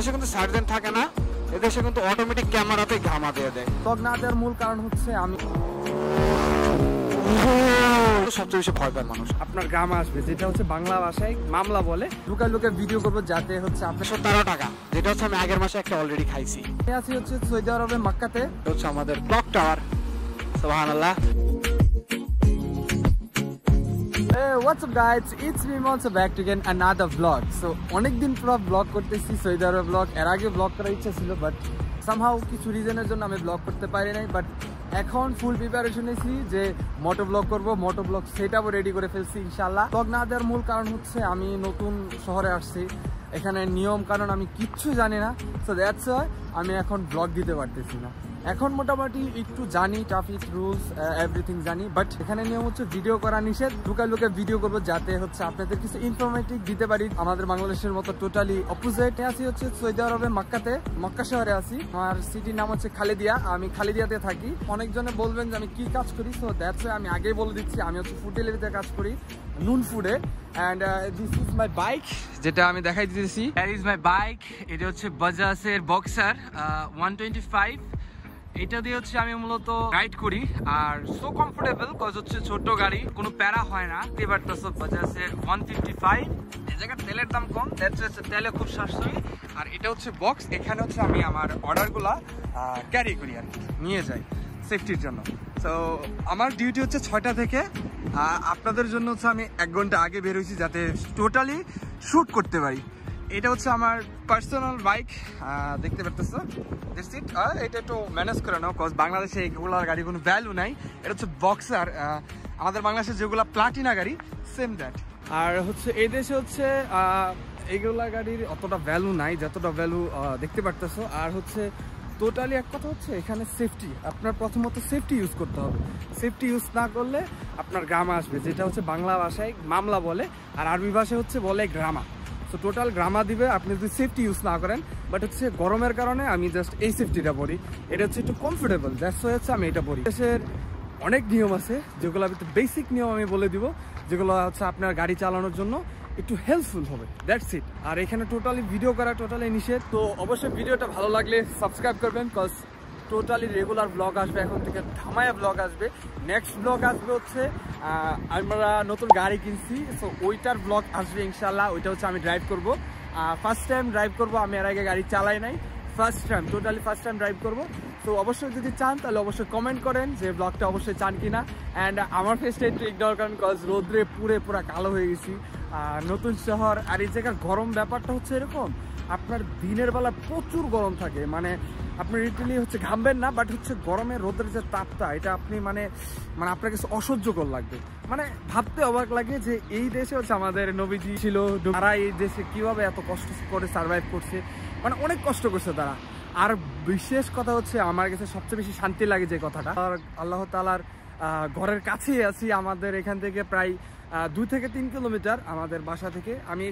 এদেশে কিন্তু সার্জেন থাকে না, এদেশে কিন্তু অটোমেটিক ক্যামেরাতে ঘামা দিয়ে দেয়। ব্লগ না দেওয়ার মূল কারণ হচ্ছে আমি সবচেয়ে বেশি ভয় পায় মানুষ আপনার গ্রাম আসবে, যেটা হচ্ছে বাংলা ভাষায় মামলা বলে, লুকায় লুকায় ভিডিও করবো যাতে হচ্ছে আপনার 13 টাকা, যেটা হচ্ছে আমি আগের মাসে একটা অলরেডি খাইছি। আছি হচ্ছে সৌদি আরবে মক্কাতে, হচ্ছে আমাদের ক্লক টাওয়ার। সুবহানাল্লাহ। Hey, what's up guys, it's me Monso back to again another vlog. So অনেকদিন পর ব্লগ করতেছি, সৌদি আরব ব্লগ। এর আগে ব্লগ করার ইচ্ছা ছিল, বাট সামহাউ কিছু রিজনের জন্য আমি ব্লগ করতে পারি নাই। বাট এখন ফুল প্রিপারেশন নিয়েছি যে মোটো ব্লগ করবো, মোটো ব্লগ সেটআপও রেডি করে ফেলছি ইনশাআল্লাহ। ব্লগ না দেওয়ার মূল কারণ হচ্ছে আমি নতুন শহরে আসছি, এখানে নিয়ম কারণ আমি কিচ্ছু জানি না। সো দ্যাটস ওয়াই আমি এখন ব্লগ দিতে পারতেছি না। এখন মোটামুটি একটু জানি, ট্রাফিক রুলস এভরিথিং জানি, বাট এখানে নিয়ম হচ্ছে ভিডিও করা নিষেধ। লুকায় লুকায় ভিডিও করবো যাতে হচ্ছে আপনাদের কিছু ইনফরমেটিভ দিতে পারি। আমাদের বাংলাদেশের মতো টোটালি অপোজিট আছি হচ্ছে সৌদি আরবে মক্কাতে, মক্কা শহরে আছি। আমার সিটির নাম হচ্ছে খালেদিয়া, আমি খালেদিয়াতে থাকি। অনেকজনে বলবেন যে আমি কি কাজ করি, সো দ্যাটস ওয়াই আমি আগেই বলে দিচ্ছি আমি হচ্ছে ফুড ডেলিভারিতে কাজ করি, নুন ফুডে। And this is my bike, যেটা আমি দেখাই দিতেছি। That is my bike. এটা হচ্ছে বাজাজের বক্সার 125। এটা দিয়ে হচ্ছে আমি মূলত রাইড করি, আর সো কমফোর্টেবল কজ হচ্ছে ছোট গাড়ি, কোনো প্যারা হয় না। এবার তো সব বাজাজের 155। এই জায়গায় তেলের দাম কম, তেলে খুব সাশ্রয়ী। আর এটা হচ্ছে বক্স, এখানে হচ্ছে আমি আমার অর্ডারগুলা ক্যারি করি আর নিয়ে যাই সেফটির জন্য। সো আমার ডিউটি হচ্ছে 6টা থেকে। আপনাদের জন্য হচ্ছে আমি 1 ঘন্টা আগে বের হয়েছি যাতে টোটালি শ্যুট করতে পারি। এটা হচ্ছে আমার পার্সোনাল বাইক, দেখতে পারতেছো। এটা একটু ম্যানেজ করে নাও, কজ বাংলাদেশে এগুলোর গাড়ি কোনো ভ্যালু নাই। এটা হচ্ছে বক্সার, আমাদের বাংলাদেশে যেগুলো প্লাটিনা গাড়ি সেম দ্যাট। আর হচ্ছে এই দেশে হচ্ছে এইগুলা গাড়ির অতটা ভ্যালু নাই যতটা ভ্যালু দেখতে পারতেছো। আর হচ্ছে টোটালি এক কথা হচ্ছে এখানে সেফটি, আপনার প্রথমত সেফটি ইউজ করতে হবে। সেফটি ইউজ না করলে আপনার গ্রামা আসবে, যেটা হচ্ছে বাংলা ভাষায় মামলা বলে, আর আরবি ভাষায় হচ্ছে বলে গ্রামা। তো টোটাল গ্রামা দিবে আপনি যদি সেফটি ইউজ না করেন। বাট হচ্ছে গরমের কারণে আমি জাস্ট এই সেফটিটা পরি, এটা হচ্ছে একটু কমফোর্টেবল, দ্যাটস ওয়াই হচ্ছে আমি এটা পরি। দেশের অনেক নিয়ম আছে যেগুলো বেসিক নিয়ম আমি বলে দিব, যেগুলো হচ্ছে আপনার গাড়ি চালানোর জন্য একটু হেল্পফুল হবে, দ্যাটস ইট। আর এখানে টোটালি ভিডিও করা টোটালি নিষেধ। তো অবশ্যই ভিডিওটা ভালো লাগলে সাবস্ক্রাইব করবেন, কজ টোটালি রেগুলার ব্লগ আসবে এখন থেকে, ধামায়া ব্লগ আসবে। নেক্সট ব্লগ আসবে হচ্ছে আমরা নতুন গাড়ি কিনছি, সো ওইটার ব্লগ আসবে ইনশাল্লাহ। ওইটা হচ্ছে আমি ড্রাইভ করব, ফার্স্ট টাইম ড্রাইভ করব। আমি এর আগে গাড়ি চালাই নাই, first time, totally first time drive করব। তো অবশ্যই যদি চান তাহলে অবশ্যই কমেন্ট করেন যে ব্লগটা অবশ্যই চান কিনা। অ্যান্ড আমার ফেসটা একটু ইগনোর করেন, কজ রোদ্রে পুরা কালো হয়ে গেছি, নতুন শহর। আর এই জায়গার গরম ব্যাপারটা হচ্ছে এরকম, আপনার দিনের বেলা প্রচুর গরম থাকে, মানে আপনি রিটেলি হচ্ছে ঘামবেন না, বাট হচ্ছে গরমের রোদের যে তাপটা, এটা আপনি মানে আপনার কাছে অসহ্যকর লাগবে। মানে ভাবতে অবাক লাগে যে এই দেশে হচ্ছে আমাদের নবীজি ছিল, তারা এই দেশে কিভাবে এত কষ্ট করে সার্ভাইভ করছে, মানে অনেক কষ্ট করছে তারা। আর বিশেষ কথা হচ্ছে আমার কাছে সবচেয়ে বেশি শান্তি লাগে যে কথাটা, আল্লাহ তাআলার ঘরের কাছেই আছি। আমাদের এখান থেকে প্রায় 2 থেকে 3 কিলোমিটার আমাদের বাসা থেকে। আমি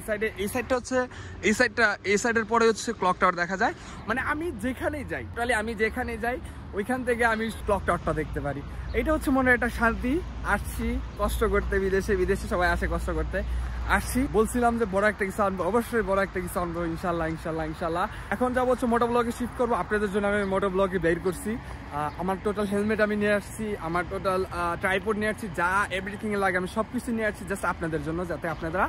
এই সাইডের পরে হচ্ছে ক্লক টাওয়ার দেখা যায়। মানে আমি যেখানেই যাই, তাহলে আমি যেখানেই যাই ওইখান থেকে আমি ক্লক টাওয়ারটা দেখতে পারি। এটা হচ্ছে মনে একটা শান্তি। আসছি কষ্ট করতে, বিদেশে সবাই আসে কষ্ট করতে, আসছি। বলছিলাম যে বড় একটা কিছু আনবো, অবশ্যই বড় একটা কিছু আনবো ইনশাল্লাহ। এখন যাবো হচ্ছে মোটো ব্লগে শিফট করবো। আপনাদের জন্য আমি মোটো ব্লগে বের করছি। আমার টোটাল হেলমেট আমি নিয়ে আসছি, আমার টোটাল ট্রাইপড নিয়ে আসছি, যা এভরিথিং লাগে আমি সবকিছু নিয়ে আসছি জাস্ট আপনাদের জন্য, যাতে আপনারা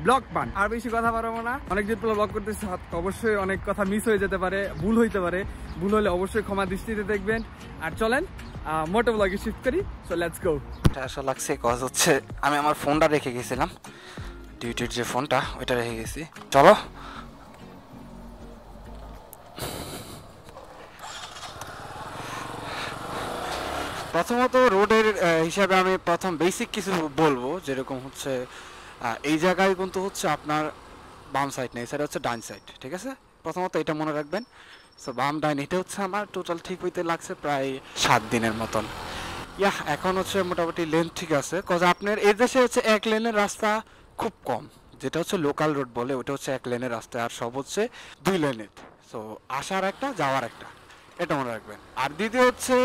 ব্লগ পান। আর বেশি কথা পারবো না, অনেকদিন পর ব্লগ করতেছি, অবশ্যই অনেক কথা মিস হয়ে যেতে পারে, ভুল হইতে পারে। ভুল হলে অবশ্যই ক্ষমা দৃষ্টিতে দেখবেন। আর চলেন মোটো ব্লগে শিফট করি, সো লেটস গো। এটা আসলে লাগছে কজ হচ্ছে আমি আমার ফোনটা রেখে গেছিলাম, ডিউটির যে ফোনটা ওইটা রেখে গেছি। চলো প্রথমত রোডের হিসাবে আমি প্রথম বেসিক কিছু বলবো, যেরকম হচ্ছে এই জায়গায় কিন্তু হচ্ছে আপনার বাম সাইড নেই, সাইড হচ্ছে ডান সাইড, ঠিক আছে? প্রথমত এটা মনে রাখবেন। সো বাম ডাইন এটা হচ্ছে আমার টোটাল ঠিক হইতে লাগছে প্রায় 7 দিনের মতন। এখন হচ্ছে মোটামুটি লেন ঠিক আছে, কজ আপনার এই দেশে হচ্ছে 1 লেনের রাস্তা খুব কম, যেটা হচ্ছে লোকাল রোড বলে, ওটা হচ্ছে 1 লেনের রাস্তা, আর সব হচ্ছে 2 লেনের। সো আসার একটা যাওয়ার একটা, এটা মনে রাখবেন। আর দ্বিতীয় হচ্ছে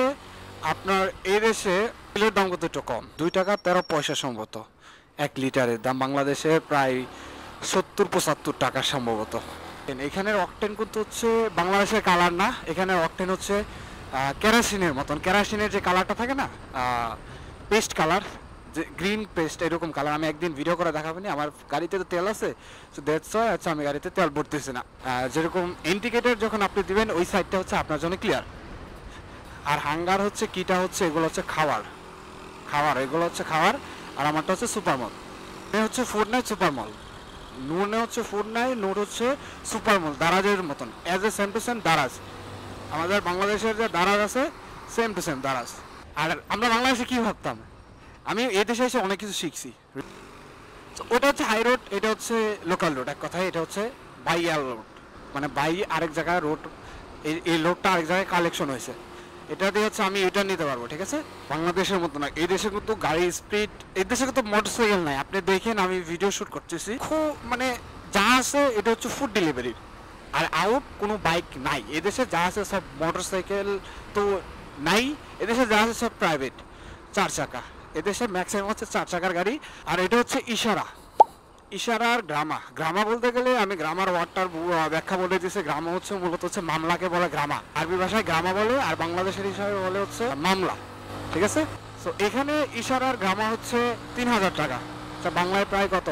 আপনার এই দেশে তেলের দাম কত একটু কম, 2 টাকা 13 পয়সা সম্ভবত 1 লিটারের দাম, বাংলাদেশে প্রায় 70-75 টাকা সম্ভবত। এখানের অকটেন কিন্তু হচ্ছে বাংলাদেশের কালার না, এখানের অকটেন হচ্ছে কেরাসিনের মতন। কেরাসিনের যে কালারটা থাকে না, পেস্ট কালার, যে গ্রিন পেস্ট এরকম কালার। আমি একদিন ভিডিও করে দেখাবেনি, আমার গাড়িতে তো তেল আছে, তো দ্যাটস ওয়াই আচ্ছা আমি গাড়িতে তেল ভরতেছি না। যেরকম ইন্ডিকেটর যখন আপনি দিবেন ওই সাইডটা হচ্ছে আপনার জন্য ক্লিয়ার। আর হাঙ্গার হচ্ছে কিটা হচ্ছে এগুলো হচ্ছে খাওয়ার, এগুলো হচ্ছে খাওয়ার। আর আমারটা হচ্ছে সুপার মল। হচ্ছে ফুড নাইট সুপার মল, নূরে হচ্ছে ফুড নাইট, নূর হচ্ছে সুপার মল, দারাজের মতন। As a same to same Daraz, আমাদের বাংলাদেশের যে দারাজ আছে সেম টু সেম দারাজ। আর আমরা বাংলাদেশে কি ভাবতাম, আমি এই দেশে এসে অনেক কিছু শিখছি। ওটা হচ্ছে হাই রোড, এটা হচ্ছে লোকাল রোড। এক কথায় এটা হচ্ছে বাই আর রোড, মানে বাই আরেক জায়গায় রোড, এই রোডটা আরেক জায়গায় কালেকশন হয়েছে। এটা দিয়ে হচ্ছে আমি এটা নিতে পারবো, ঠিক আছে। বাংলাদেশের মতো না, এই দেশে কিন্তু গাড়ির স্পিড, এই দেশে কিন্তু মোটরসাইকেল নাই। আপনি দেখেন আমি ভিডিও শুট করতেছি, খুব মানে যা আছে এটা হচ্ছে ফুড ডেলিভারির, আর আউট কোনো বাইক নাই। এদেশে যা আছে সব মোটরসাইকেল তো নাই, এদেশে যা আছে সব প্রাইভেট 4 চাকা। এদেশে ম্যাক্সিমাম হচ্ছে 4 চাকার গাড়ি। আর এটা হচ্ছে ইশারার গ্রামা বলতে গেলে আমি গ্রামার ওয়ার্ডটার ব্যাখ্যা বলে দিয়েছি। গ্রামা হচ্ছে মূলত হচ্ছে মামলাকে বলে গ্রামা, আরবি ভাষায় গ্রামা বলে, আর বাংলাদেশের হিসাবে বলে হচ্ছে মামলা, ঠিক আছে। তো এখানে ইশারার গ্রামা হচ্ছে 3000 টাকা, বাংলায় প্রায় কত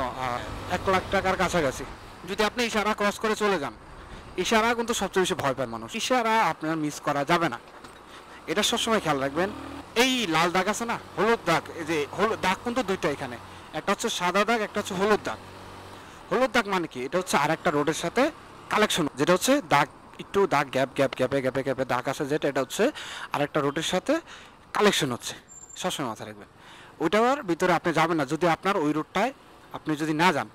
1 লাখ টাকার কাছাকাছি। যদি আপনি ইশারা ক্রস করে চলে যান, ইশারা কিন্তু সবচেয়ে বেশি ভয় পায় মানুষ, ইশারা আপনার মিস করা যাবে না, এটা সবসময় খেয়াল রাখবেন। এই লাল দাগ আছে না, হলুদ দাগ, এই যে হলুদ দাগ কিন্তু দুইটা এখানে, একটা হচ্ছে সাদা দাগ, একটা হচ্ছে হলুদ দাগ। হলুদ দাগ মানে কি, এটা হচ্ছে আর একটা রোডের সাথে কালেকশন, যেটা হচ্ছে দাগ একটু দাগ গ্যাপে দাগ আছে, যেটা এটা হচ্ছে আর একটা রোডের সাথে কালেকশন হচ্ছে, সবসময় মাথায় রাখবেন। ওইটার ভিতরে আপনি যাবেন না যদি আপনার ওই রোডটায় আপনি যদি না যান,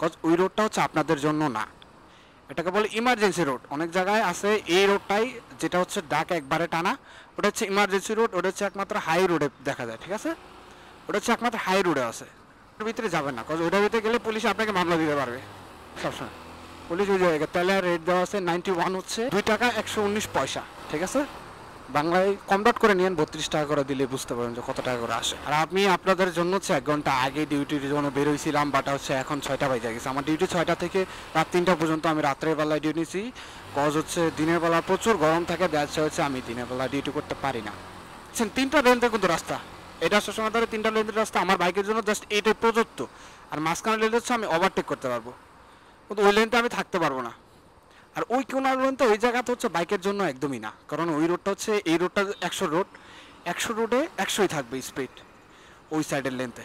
কজ ওই রোডটা হচ্ছে আপনাদের জন্য না, এটাকে বলে ইমার্জেন্সি রোড। অনেক জায়গায় আছে এই রোডটাই, যেটা হচ্ছে দাগ একবারে টানা, ওটা হচ্ছে ইমার্জেন্সি রোড, ওটা হচ্ছে একমাত্র হাই রোডে দেখা যায়, ঠিক আছে। ওটা হচ্ছে একমাত্র হাই রোডে আছে, ওটার ভিতরে যাবেন না, কজ ওটার ভিতরে গেলে পুলিশ আপনাকে মামলা দিতে পারবে সবসময়। পুলিশ ওই জায়গায় তেলের রেট দেওয়া আছে 91 হচ্ছে 2 টাকা 119 পয়সা, ঠিক আছে। বাংলায় কনভার্ট করে নিয়েন, 32 টাকা করে দিলে বুঝতে পারেন যে কত টাকা করে আসে। আর আমি আপনাদের জন্য হচ্ছে 1 ঘন্টা আগে ডিউটির জন্য বেরোইছিলাম, বাট হচ্ছে এখন 6টা বাজে গেছে। আমার ডিউটি 6টা থেকে রাত 3টা পর্যন্ত। আমি রাত্রের বেলায় ডিউটি নিয়েছি, কজ হচ্ছে দিনের বেলা প্রচুর গরম থাকে, দ্যাটস হচ্ছে আমি দিনের বেলা ডিউটি করতে পারি না। 3টা লেনতে কিন্তু রাস্তা, এটা সবসময় ধরে 3টা লেনের রাস্তা আমার বাইকের জন্য জাস্ট এইটাই প্রযুক্ত। আর মাঝখানে লেন হচ্ছে আমি ওভারটেক করতে পারবো, কিন্তু ওই লেনটা আমি থাকতে পারবো না। আর ওই কোনার লেনটা ওই জায়গাতে হচ্ছে বাইকের জন্য একদমই না, কারণ ওই রোডটা হচ্ছে, এই রোডটা 100 রোড, 100 রোডে 100ই থাকবে স্পিড ওই সাইডের লেনতে,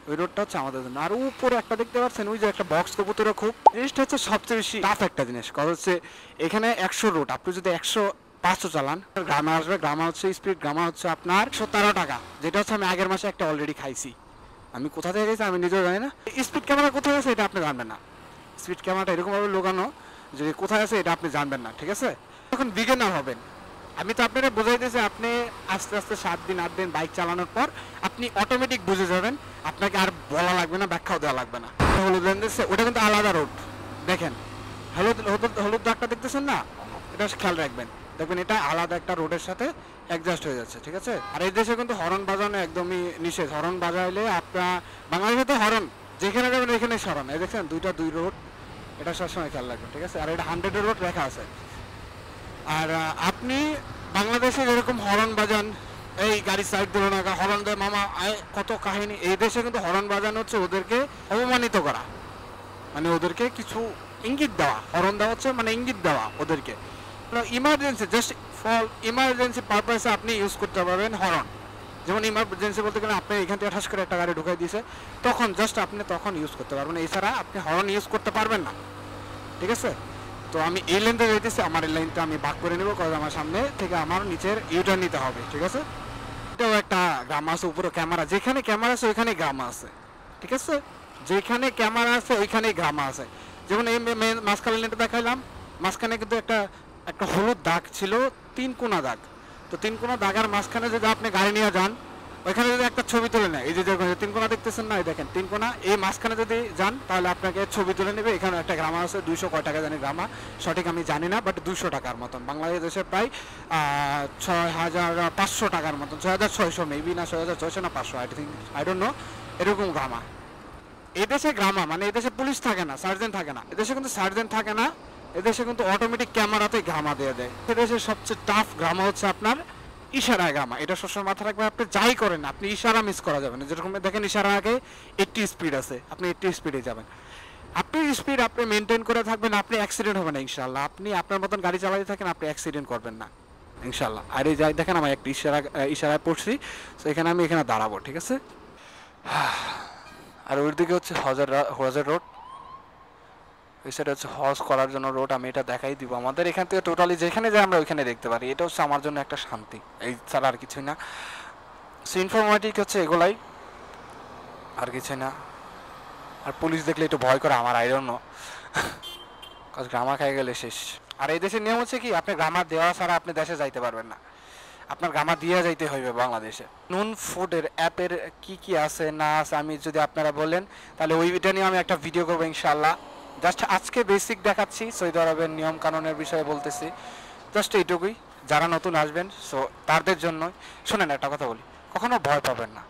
ওই রোডটা হচ্ছে আমাদের জন্য। আর উপরে একটা দেখতে পাচ্ছেন ওই যে একটা বক্স কবুতরের খুব, জিনিসটা হচ্ছে সবচেয়ে বেশি টাফ একটা জিনিস, কারণ হচ্ছে এখানে 100 রোড, আপনি যদি 100-500 চালান, গ্রামে আসবে, গ্রামে হচ্ছে স্পিড, গ্রামে হচ্ছে আপনার 113 টাকা, যেটা হচ্ছে আমি আগের মাসে একটা অলরেডি খাইছি। আমি কোথা থেকে গেছি আমি নিজেও জানি না। স্পিড ক্যামেরা কোথায় আছে এটা আপনি জানবেন না, স্পিড ক্যামেরাটা এরকমভাবে লোকানো যে কোথায় আছে এটা আপনি জানবেন না, ঠিক আছে। এখন বিগিনার হবেন, আমি তো আপনারা বোঝাইতেছি, আপনি আস্তে আস্তে 7 দিন 8 দিন বাইক চালানোর পর আপনি অটোমেটিক বুঝে যাবেন, আপনাকে আর বলা লাগবে না, ব্যাখ্যাও দেওয়া লাগবে না। হলুদ লেন দিচ্ছে, ওটা কিন্তু আলাদা রোড, দেখেন হলুদ দাগটা দেখতেছেন না, এটা খেয়াল রাখবেন, দেখবেন এটা আলাদা একটা রোডের সাথে অ্যাডজাস্ট হয়ে যাচ্ছে, ঠিক আছে। আর এই দেশে কিন্তু হর্ন বাজানো একদমই নিষেধ, হর্ন বাজাইলে আপনার, বাংলাদেশে তো হর্ন যেখানে যাবেন এখানে সরান, এই দেখছেন 2 রোড, এটা সবসময় খেয়াল রাখবেন, ঠিক আছে। আর এটা 100 রোড লেখা আছে। আর আপনি বাংলাদেশে যেরকম হর্ন বাজান, এই গাড়ি সাইড দিল না, হর্ন দেয় মামা, কত কাহিনী। এই দেশে কিন্তু হর্ন বাজানো হচ্ছে ওদেরকে অপমানিত করা, মানে ওদেরকে কিছু ইঙ্গিত দেওয়া, হর্ন দেওয়া হচ্ছে মানে ইঙ্গিত দেওয়া ওদেরকে। ইমার্জেন্সি, জাস্ট ফর ইমার্জেন্সি পারপাসে আপনি ইউজ করতে পারবেন হর্ন। যেমন ইমার্জেন্সি বলতে গেলে আপনি এখান থেকে ঠাস করে একটা গাড়ি ঢুকাই দিয়েছে, তখন জাস্ট আপনি তখন ইউজ করতে পারবেন, এছাড়া আপনি হর্ন ইউজ করতে পারবেন না, ঠিক আছে। তো আমি এই লেনটা যেতেছি, আমার এই লাইনটা আমি ভাগ করে নেবো, কারণ আমার সামনে থেকে আমার নিচের ইউটার্ন নিতে হবে, ঠিক আছে। এটাও একটা গ্রাম আছে, উপরে ক্যামেরা, যেখানে ক্যামেরা আছে ওইখানে গ্রাম আছে, ঠিক আছে। যেখানে ক্যামেরা আছে ওইখানেই গ্রাম আছে। যেমন এই মাঝখানে লেনটা দেখাইলাম, মাঝখানে কিন্তু একটা হলুদ দাগ ছিল, 3 কোনা দাগ। তো 3 কোনা দাগের মাঝখানে যদি আপনি গাড়ি নিয়ে যান, ওইখানে যদি একটা ছবি তুলে নেয়, এই যে 3 কোনা দেখতেছেন না, এই দেখেন 3 কোনা, এই মাঝখানে যদি যান তাহলে আপনাকে ছবি তুলে নেবে। এখানে একটা গ্রামা আছে, 200 কয় টাকা জানি গ্রামা, সঠিক আমি জানি না, বাট 200 টাকার মতন, বাংলাদেশে প্রায় 6500 টাকার মতন, 6600 মেবি, না 6600 না 500, আই ডোন্ট নো, এরকম গ্রামা। এদেশে গ্রামা মানে এদেশে পুলিশ থাকে না, সার্জেন্ট থাকে না, এদেশে কিন্তু সার্জেন্ট থাকে না, এদেশে কিন্তু অটোমেটিক ক্যামেরাতে ঘামা দিয়ে দেয়। এদেশের সবচেয়ে টাফ ঘামা হচ্ছে আপনার ইশারায় ঘামা। এটা সবসময় মাথায় রাখবেন, আপনি যাই করেন আপনি ইশারা মিস করা যাবে না। যেরকম দেখেন ইশারা আগে 80 স্পিড আছে, আপনি 80 স্পিডে যাবেন। আপনি স্পিড আপনি মেনটেন করে থাকবেন, আপনি অ্যাক্সিডেন্ট হবে না ইনশাআল্লাহ। আপনি আপনার মতন গাড়ি চালাতে থাকেন, আপনি অ্যাক্সিডেন্ট করবেন না ইনশাআল্লাহ। আর এই যাই দেখেন আমার একটা ইশারায় পড়ছি, তো এখানে আমি এখানে দাঁড়াবো, ঠিক আছে। আর ওর দিকে হচ্ছে হজের রোড, ওই সাইডে হচ্ছে হজ করার জন্য রোড। আমি এটা দেখাই দিব। আমাদের এখান থেকে টোটালি যেখানে যাই আমরা ওইখানে দেখতে পারি। এটা হচ্ছে আমার জন্য একটা শান্তি, এই ছাড়া আর কিছুই না। সো ইনফরমেটিভ হচ্ছে এগুলাই, আর কিছুই না। আর পুলিশ দেখলে একটু ভয় করে আমার, আই ডোন্ট নো, কাজ গ্রামা খাই গেলে শেষ। আর এই দেশের নিয়ম হচ্ছে কি, আপনি গ্রামার দেওয়া ছাড়া আপনি দেশে যাইতে পারবেন না, আপনার গ্রামার দিয়ে যাইতে হইবে বাংলাদেশে। নুন ফুডের অ্যাপের কি কি আছে না আছে আমি যদি আপনারা বলেন তাহলে ওইটা নিয়ে আমি একটা ভিডিও করবো ইনশাআল্লাহ। জাস্ট আজকে বেসিক দেখাচ্ছি, সৌদি আরবের নিয়ম কানুনের বিষয়ে বলতেছি, জাস্ট এইটুকুই। যারা নতুন আসবেন সো তাদের জন্য শোনেন একটা কথা বলি, কখনো ভয় পাবেন না।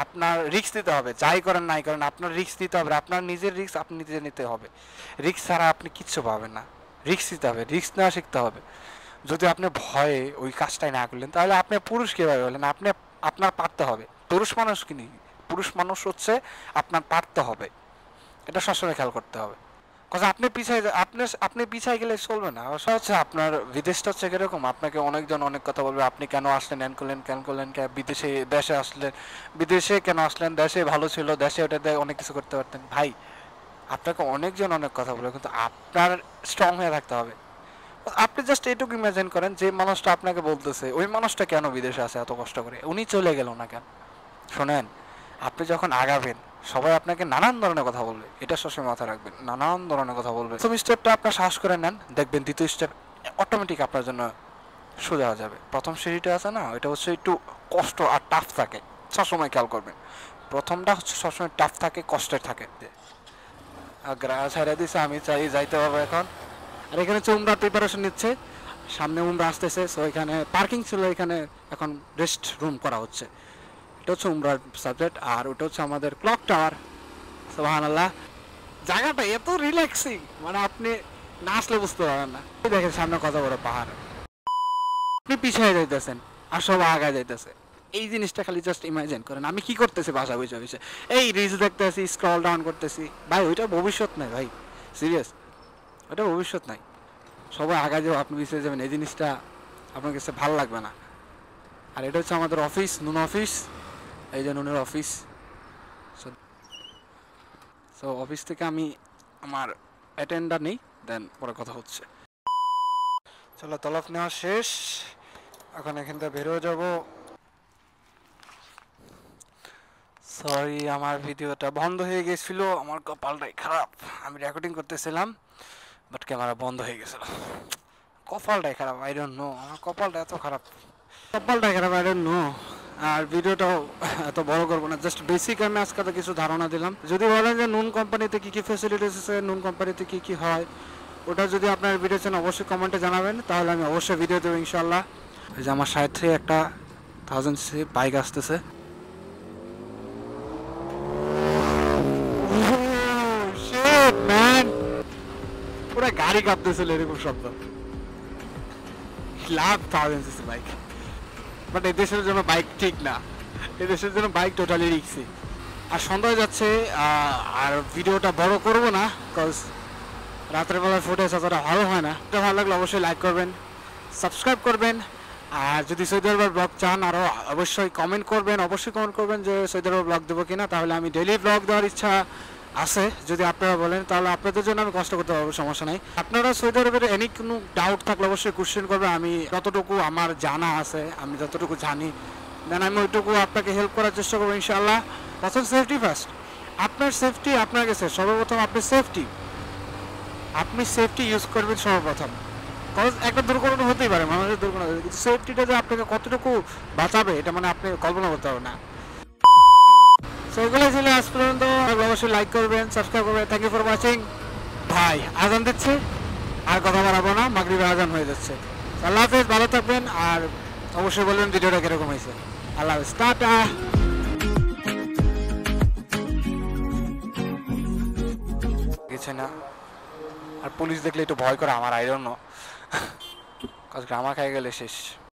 আপনার রিস্ক দিতে হবে, যাই করেন নাই করেন আপনার রিস্ক দিতে হবে। আপনার নিজের রিস্ক আপনি নিজে নিতে হবে, রিস্ক ছাড়া আপনি কিচ্ছু পাবেন না। রিস্ক দিতে হবে, রিস্ক নেওয়া শিখতে হবে। যদি আপনি ভয়ে ওই কাজটাই না করলেন তাহলে আপনি পুরুষ কীভাবে হলেন? আপনার পারতে হবে। পুরুষ মানুষ কিনি, পুরুষ মানুষ হচ্ছে আপনার পারতে হবে, এটা সবসময় খেয়াল করতে হবে। কারণ আপনি পিছায় গেলে চলবে না। হচ্ছে আপনার বিদেশটা হচ্ছে কিরকম, আপনাকে অনেকজন অনেক কথা বলবে, আপনি কেন আসলেন, কেন করলেন, দেশে আসলেন, বিদেশে কেন আসলেন, দেশে ভালো ছিল, দেশে ওটা দিয়ে অনেক কিছু করতে পারতেন। ভাই আপনাকে অনেকজন অনেক কথা বলবে, কিন্তু আপনার স্ট্রং হয়ে থাকতে হবে। আপনি জাস্ট এইটুকু ইমাজিন করেন, যে মানুষটা আপনাকে বলতেছে ওই মানুষটা কেন বিদেশে আসে এত কষ্ট করে, উনি চলে গেল না কেন? শোনেন, আপনি যখন আগাবেন সবাই আপনাকে নানান ধরনের কথা বলবে, এটা সবসময় মাথায় রাখবেন, নানান ধরনের কথা বলবে। প্রথম স্টেপটা আপনার সাহস করে নেন, দেখবেন দ্বিতীয় স্টেপ অটোমেটিক আপনার জন্য সোজা হয়ে যাবে। প্রথম সিঁড়িটা আছে না, ওইটা হচ্ছে একটু কষ্ট আর টাফ থাকে, সবসময় খেয়াল করবেন। প্রথমটা হচ্ছে সবসময় টাফ থাকে, কষ্টের থাকে। গ্রা ছেড়ে দিছে, আমি চাই যাইতে পারবো এখন। আর এখানে হচ্ছে উমরা প্রিপারেশন নিচ্ছে, সামনে উমরা আসতেছে, সো এখানে পার্কিং ছিল, এখানে এখন রেস্ট রুম করা হচ্ছে। এটা হচ্ছে উমরার সাবজেক্ট। আর ওটা হচ্ছে আমাদের ক্লক টাওয়ার। সুবহানাল্লাহ, জায়গাটা এত রিল্যাক্সিং, মানে আপনি না আসলে বুঝতে পারবেন না। দেখেন সামনে কত বড় পাহাড়, আপনি পিছিয়ে যাইতেছেন আর সব আগায় যাইতেছে। এই জিনিসটা খালি জাস্ট ইমাজিন করেন, আমি কি করতেছি বাসা বসে বসে, এই রিলস দেখতেছি, স্ক্রল ডাউন করতেছি। ভাই ওইটা ভবিষ্যৎ নাই ভাই, সিরিয়াস, ওটা ভবিষ্যৎ নাই। সবাই আগায় যাবো, আপনি পিছিয়ে যাবেন, এই জিনিসটা আপনার কাছে ভালো লাগবে না। আর এটা হচ্ছে আমাদের অফিস, নুন অফিস, এই যে নুনের অফিস। সো অফিস থেকে আমি আমার অ্যাটেন্ডার নেই, দেন পরে কথা হচ্ছে। চলো, তলব নেওয়া শেষ, এখন এখান থেকে বেরোয় যাব। সরি, আমার ভিডিওটা বন্ধ হয়ে গেছিল, আমার কপালটাই খারাপ। আমি রেকর্ডিং করতেছিলাম বাট ক্যামেরা বন্ধ হয়ে গেছিল, কপালটাই খারাপ, আই ডোন্ট নো, আমার কপালটা এত খারাপ, কপালটাই খারাপ, আই ডোন্ট নো। আর ভিডিওটাও এত বড় করবো না, জাস্ট বেসিক আমি আজকে কিছু ধারণা দিলাম। যদি বলেন যে নুন কোম্পানিতে কী কী ফ্যাসিলিটিস আছে, নুন কোম্পানিতে কী কী হয়, ওটা যদি আপনার ভিডিও চান অবশ্যই কমেন্টে জানাবেন, তাহলে আমি অবশ্যই ভিডিও দেবো ইনশাল্লাহ। এই যে আমার সাইড থেকে একটা 1000cc বাইক আসতেছে, পুরো গাড়ি কাঁপতেছিল এরকম শব্দ। লাভ 1000cc বাইক, বাট এই দেশের জন্য বাইক ঠিক না, এই দেশের জন্য বাইক টোটালি রিস্কি। আর সন্ধ্যা হয়ে যাচ্ছে, আর ভিডিওটা বড় করব না, বিকজ রাতের বেলার ফুটেজ অতটা ভালো হয় না। এটা ভালো লাগলে অবশ্যই লাইক করবেন, সাবস্ক্রাইব করবেন। আর যদি সৌদি আরবের ব্লগ চান আরও অবশ্যই কমেন্ট করবেন যে সৌদি আরবের ব্লগ দেবো কিনা, তাহলে আমি ডেইলি ব্লগ দেওয়ার ইচ্ছা আছে। যদি আপনারা বলেন তাহলে আপনাদের জন্য আমি কষ্ট করতে পারবো, সমস্যা নাই। আপনারা সৌদি আরবের এনি কোনো ডাউট থাকলে অবশ্যই কোশ্চেন করবেন, আমি যতটুকু আমার জানা আছে, আমি যতটুকু জানি দেন আমি ওইটুকু আপনাকে হেল্প করার চেষ্টা করবো ইনশাআল্লাহ। প্রথম সেফটি ফার্স্ট, আপনার সেফটি আপনার কাছে সর্বপ্রথম। আপনি সেফটি ইউজ করবেন সর্বপ্রথম, কারণ একটা দুর্ঘটনা হতেই পারে, মানুষের দুর্ঘটনা, কিন্তু সেফটিটা যে আপনাকে কতটুকু বাঁচাবে এটা মানে আপনি কল্পনা করতে পারবেন না। সেগুলো ছিল আজ পর্যন্ত, অবশ্যই লাইক করবেন, সাবস্ক্রাইব করবেন। Thank you for watching. ভাই আজান দিচ্ছে, আর কথা বাড়াবো না, মাগরিবের আজান হয়ে যাচ্ছে। আল্লাহ হাফেজ, ভালো থাকবেন, আর অবশ্যই বলবেন ভিডিওটা কিরকম হয়েছে। আল্লাহ হাফেজ, টাটা। কিছু না, আর পুলিশ দেখলে একটু ভয় করে আমার, আই ডোন্ট নো, কাজ গ্রামা খাই গেলে শেষ।